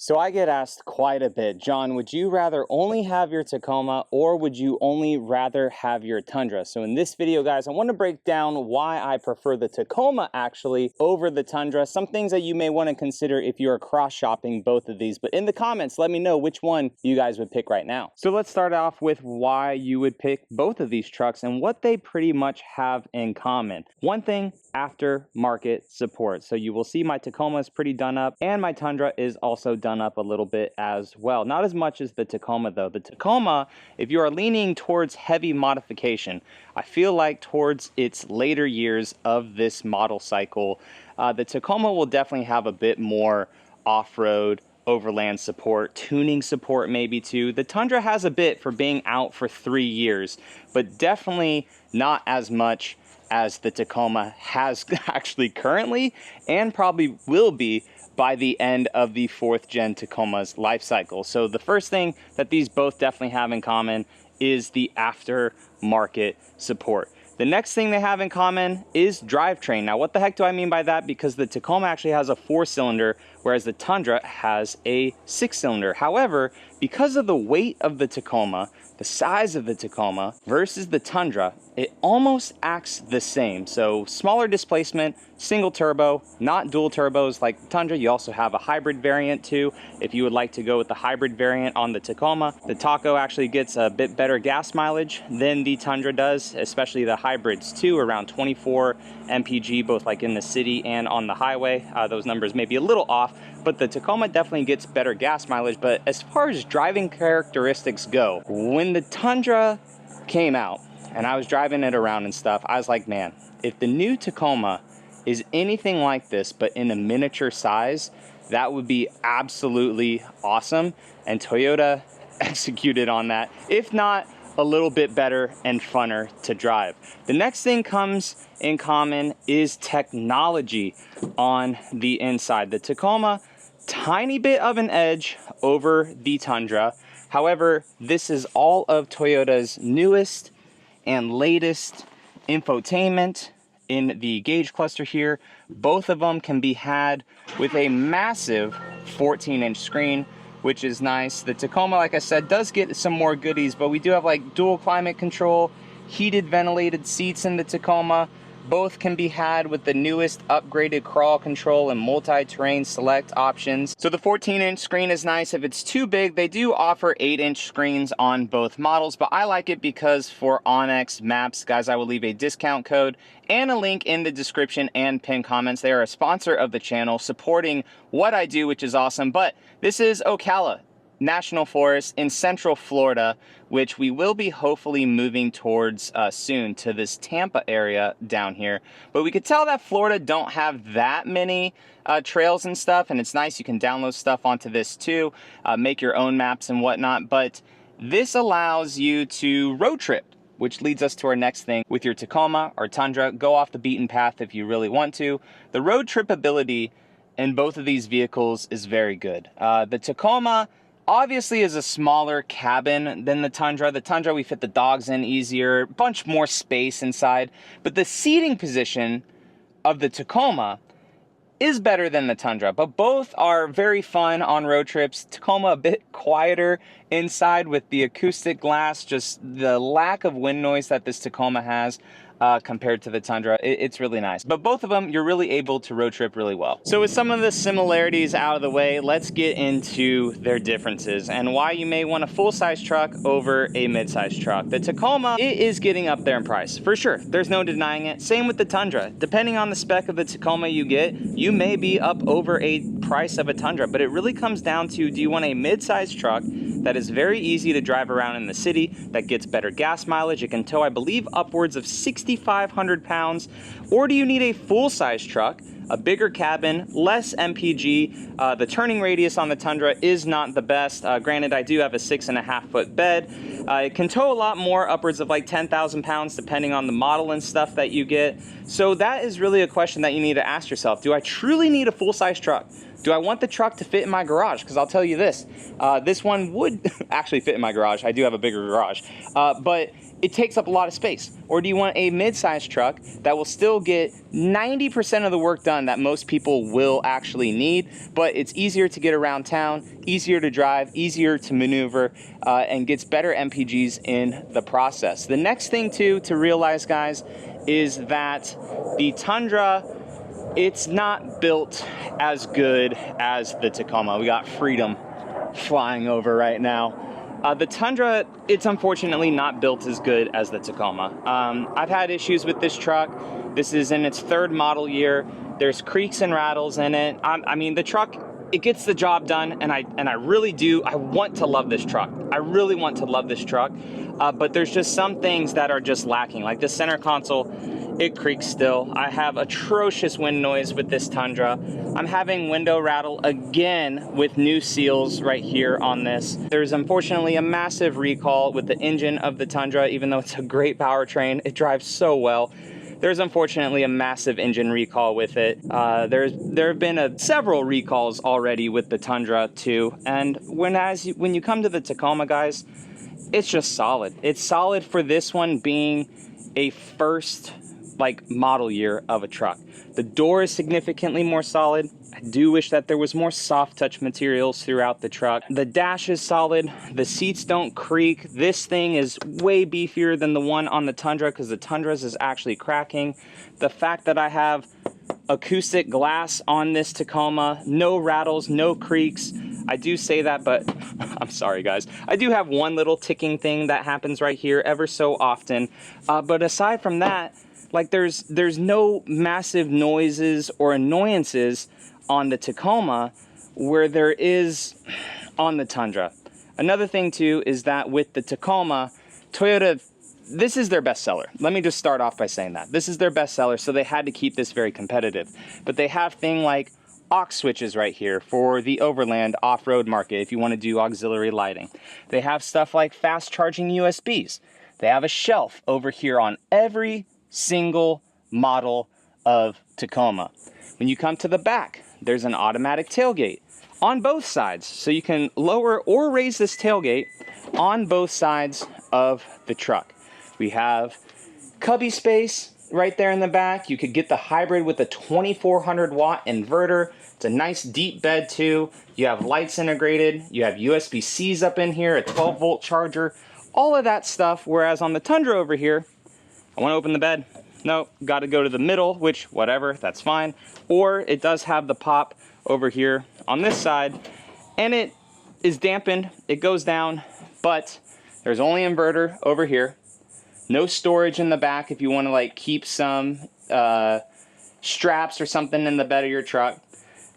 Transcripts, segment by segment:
So I get asked quite a bit, John, would you rather only have your Tacoma or would you only rather have your Tundra? So in this video, guys, I want to break down why I prefer the Tacoma actually over the Tundra. Some things that you may want to consider if you are cross-shopping both of these. But in the comments, let me know which one you guys would pick right now. So let's start off with why you would pick both of these trucks and what they pretty much have in common. One thing, aftermarket support. So you will see my Tacoma is pretty done up and my Tundra is also done up a little bit as well. Not as much as the Tacoma though. The Tacoma, if you are leaning towards heavy modification, I feel like towards its later years of this model cycle, the Tacoma will definitely have a bit more off-road, overland support, tuning support maybe too. The Tundra has a bit for being out for 3 years, but definitely not as much as the Tacoma has actually currently and probably will be by the end of the 4th gen Tacoma's life cycle. So the first thing that these both definitely have in common is the aftermarket support. The next thing they have in common is drivetrain. Now, what the heck do I mean by that? Because the Tacoma actually has a 4-cylinder, whereas the Tundra has a 6-cylinder. However, because of the weight of the Tacoma, the size of the Tacoma versus the Tundra, it almost acts the same. So smaller displacement, single turbo, not dual turbos like the Tundra. You also have a hybrid variant too. If you would like to go with the hybrid variant on the Tacoma, the Taco actually gets a bit better gas mileage than the Tundra does, especially the hybrids too, around 24 mpg, both like in the city and on the highway. Those numbers may be a little off, but the Tacoma definitely gets better gas mileage. But as far as driving characteristics go, when the Tundra came out and I was driving it around and stuff, I was like, man, if the new Tacoma is anything like this, but in a miniature size, that would be absolutely awesome. And Toyota executed on that, if not a little bit better and funner to drive. The next thing comes in common is technology on the inside. The Tacoma, tiny bit of an edge over the Tundra. However, this is all of Toyota's newest and latest infotainment in the gauge cluster here. Both of them can be had with a massive 14-inch screen, which is nice. The Tacoma, like I said, does get some more goodies, but we do have like dual climate control, heated ventilated seats in the Tacoma. Both can be had with the newest upgraded crawl control and multi-terrain select options. So the 14-inch screen is nice. If it's too big, they do offer 8-inch screens on both models, but I like it because for Onyx Maps, guys, I will leave a discount code and a link in the description and pinned comments. They are a sponsor of the channel, supporting what I do, which is awesome. But this is Ocala National Forest in Central Florida, which we will be hopefully moving towards soon to this Tampa area down here. But we could tell that Florida don't have that many trails and stuff, and it's nice you can download stuff onto this too, make your own maps and whatnot. But this allows you to road trip, which leads us to our next thing with your Tacoma or Tundra. Go off the beaten path if you really want to. The road trip ability in both of these vehicles is very good. The Tacoma obviously is a smaller cabin than the Tundra. The Tundra, we fit the dogs in easier, bunch more space inside, but the seating position of the Tacoma is better than the Tundra, but both are very fun on road trips. Tacoma a bit quieter inside with the acoustic glass, just the lack of wind noise that this Tacoma has compared to the Tundra. It's really nice. But both of them, you're really able to road trip really well. So with some of the similarities out of the way, let's get into their differences and why you may want a full-size truck over a mid-size truck. The Tacoma, it is getting up there in price, for sure. There's no denying it. Same with the Tundra. Depending on the spec of the Tacoma you get, you may be up over a price of a Tundra, but it really comes down to, do you want a mid-size truck that is very easy to drive around in the city, that gets better gas mileage, it can tow, I believe, upwards of 6,500 pounds, or do you need a full-size truck, a bigger cabin, less MPG? The turning radius on the Tundra is not the best. Granted, I do have a 6.5-foot bed. It can tow a lot more, upwards of like 10,000 pounds, depending on the model and stuff that you get. So that is really a question that you need to ask yourself. Do I truly need a full-size truck? Do I want the truck to fit in my garage? Because I'll tell you this, this one would actually fit in my garage. I do have a bigger garage. But it takes up a lot of space? Or do you want a mid-size truck that will still get 90% of the work done that most people will actually need, but it's easier to get around town, easier to drive, easier to maneuver, and gets better MPGs in the process. The next thing too to realize, guys, is that the Tundra, it's not built as good as the Tacoma. We got Freedom flying over right now. The Tundra, it's unfortunately not built as good as the Tacoma. I've had issues with this truck. This is in its 3rd model year. There's creaks and rattles in it. I mean, the truck, it gets the job done, and I really do. I want to love this truck. I really want to love this truck, but there's just some things that are just lacking. Like the center console, it creaks still. I have atrocious wind noise with this Tundra. I'm having window rattle again with new seals right here on this. There's unfortunately a massive recall with the engine of the Tundra, even though it's a great powertrain. It drives so well. There's unfortunately a massive engine recall with it. There have been several recalls already with the Tundra too. And when you come to the Tacoma, guys, it's just solid. It's solid for this one being a first model year of a truck. The door is significantly more solid. I do wish that there was more soft touch materials throughout the truck. The dash is solid. The seats don't creak. This thing is way beefier than the one on the Tundra because the Tundra's is actually cracking. The fact that I have acoustic glass on this Tacoma, no rattles, no creaks. I do say that, but I'm sorry guys. I do have one little ticking thing that happens right here ever so often. But aside from that, there's no massive noises or annoyances on the Tacoma where there is on the Tundra. Another thing too is that with the Tacoma, Toyota, this is their best seller. Let me just start off by saying that. This is their best seller, so they had to keep this very competitive. But they have things like aux switches right here for the overland off-road market if you want to do auxiliary lighting. They have stuff like fast charging USBs. They have a shelf over here on every single model of Tacoma. When you come to the back, there's an automatic tailgate on both sides, so you can lower or raise this tailgate on both sides of the truck. We have cubby space right there in the back. You could get the hybrid with a 2400 watt inverter. It's a nice deep bed too. You have lights integrated. You have USB-Cs up in here, a 12 volt charger, all of that stuff. Whereas on the Tundra over here, I want to open the bed. No, got to go to the middle, which whatever, that's fine. Or it does have the pop over here on this side, and it is dampened. It goes down, but there's only inverter over here. No storage in the back if you want to keep some straps or something in the bed of your truck.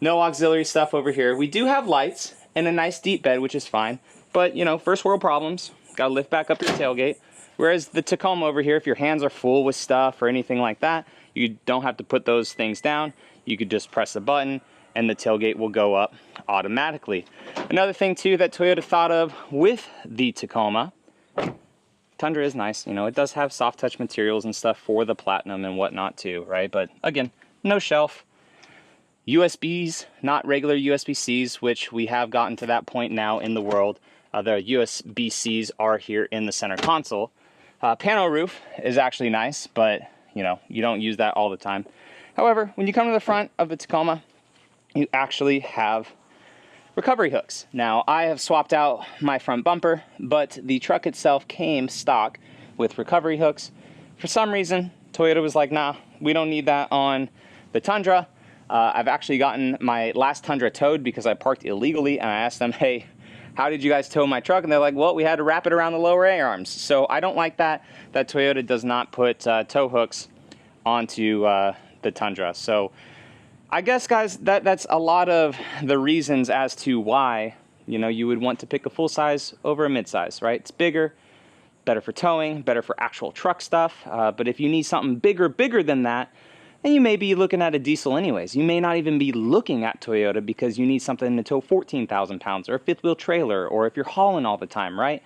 No auxiliary stuff over here. We do have lights and a nice deep bed, which is fine. But, you know, first world problems. Got to lift back up your tailgate. Whereas the Tacoma over here, if your hands are full with stuff or anything like that, you don't have to put those things down. You could just press a button and the tailgate will go up automatically. Another thing too that Toyota thought of with the Tacoma, Tundra is nice, you know, it does have soft touch materials and stuff for the Platinum and whatnot too, right? But again, no shelf. USBs, not regular USB-Cs, which we have gotten to that point now in the world. The USB-Cs are here in the center console. Pano roof is actually nice, but you know, you don't use that all the time. However, when you come to the front of the Tacoma, you actually have recovery hooks. Now, I have swapped out my front bumper, but the truck itself came stock with recovery hooks. For some reason, Toyota was like, nah, we don't need that on the Tundra. I've actually gotten my last Tundra towed because I parked illegally, and I asked them, hey, how did you guys tow my truck? And they're like, well, we had to wrap it around the lower A-arms. So I don't like that Toyota does not put tow hooks onto the Tundra. So I guess, guys, that's a lot of the reasons as to why, you know, you would want to pick a full size over a mid-size, right? It's bigger, better for towing, better for actual truck stuff. But if you need something bigger than that, then you may be looking at a diesel anyways. You may not even be looking at Toyota because you need something to tow 14,000 pounds or a fifth wheel trailer, or if you're hauling all the time, right?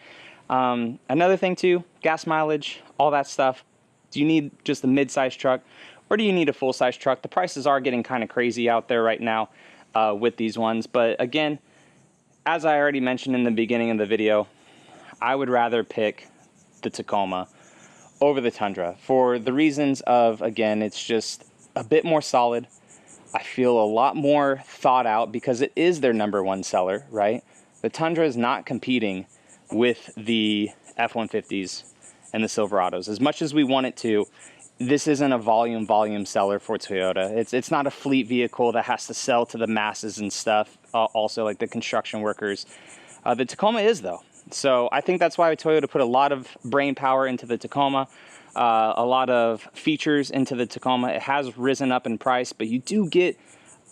Another thing too, gas mileage, all that stuff. Do you need just a mid-size truck, or do you need a full-size truck? The prices are getting kind of crazy out there right now with these ones. But again, as I already mentioned in the beginning of the video, I would rather pick the Tacoma over the Tundra for the reasons of, again, it's just a bit more solid. I feel a lot more thought out because it is their #1 seller, right? The Tundra is not competing with the F-150s and the Silverados. As much as we want it to, this isn't a volume seller for Toyota. It's not a fleet vehicle that has to sell to the masses and stuff, also like the construction workers. The Tacoma is, though. So I think that's why Toyota put a lot of brain power into the Tacoma, a lot of features into the Tacoma. It has risen up in price, but you do get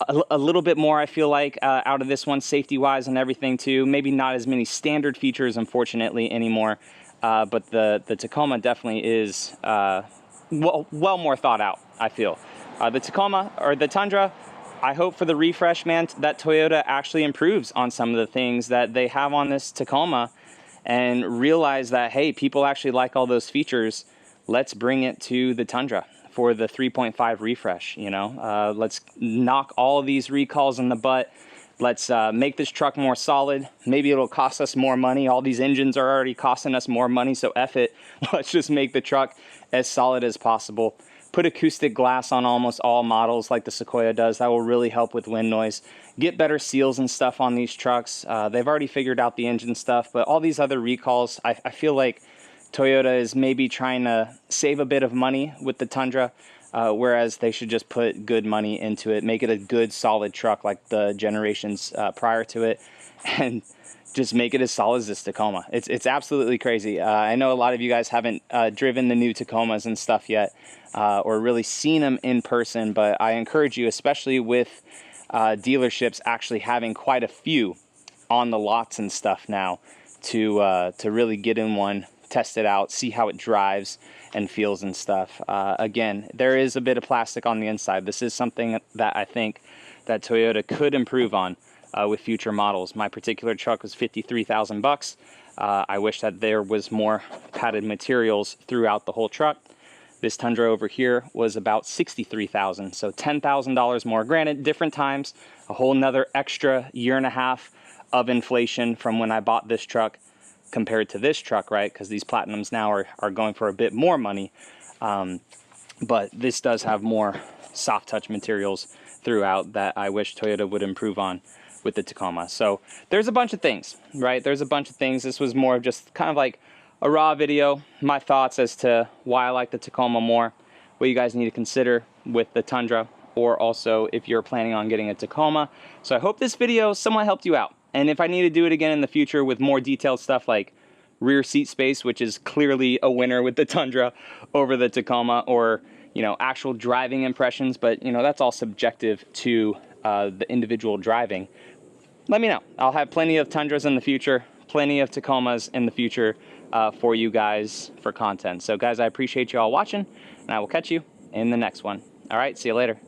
a little bit more, I feel like, out of this one, safety-wise and everything too. Maybe not as many standard features, unfortunately, anymore. But the Tacoma definitely is well more thought out, I feel. The Tacoma, or the Tundra, I hope for the refresh, man, that Toyota actually improves on some of the things that they have on this Tacoma and realize that, hey, people actually like all those features. Let's bring it to the Tundra for the 3.5 refresh, you know? Let's knock all of these recalls in the butt. Let's make this truck more solid. Maybe it'll cost us more money. All these engines are already costing us more money, so F it. Let's just make the truck as solid as possible. Put acoustic glass on almost all models like the Sequoia does. That will really help with wind noise. Get better seals and stuff on these trucks. They've already figured out the engine stuff, but all these other recalls, I feel like Toyota is maybe trying to save a bit of money with the Tundra, whereas they should just put good money into it, make it a good solid truck like the generations prior to it, and just make it as solid as this Tacoma. It's absolutely crazy. I know a lot of you guys haven't driven the new Tacomas and stuff yet, or really seen them in person, but I encourage you, especially with dealerships actually having quite a few on the lots and stuff now, to really get in one, test it out, see how it drives and feels and stuff. Again, there is a bit of plastic on the inside. This is something that I think that Toyota could improve on with future models. My particular truck was $53,000. I wish that there was more padded materials throughout the whole truck. This Tundra over here was about $63,000, so $10,000 more. Granted, different times, a whole nother extra year and a half of inflation from when I bought this truck compared to this truck, right? Because these Platinums now are going for a bit more money. But this does have more soft touch materials throughout that I wish Toyota would improve on with the Tacoma. So there's a bunch of things, right? There's a bunch of things. This was more of just kind of like a raw video, my thoughts as to why I like the Tacoma more, what you guys need to consider with the Tundra, or also if you're planning on getting a Tacoma. So I hope this video somewhat helped you out. And if I need to do it again in the future with more detailed stuff like rear seat space, which is clearly a winner with the Tundra over the Tacoma, or, you know, actual driving impressions, but, you know, that's all subjective to the individual driving, let me know. I'll have plenty of Tundras in the future, plenty of Tacomas in the future for you guys for content. So guys, I appreciate you all watching, and I will catch you in the next one. All right, see you later.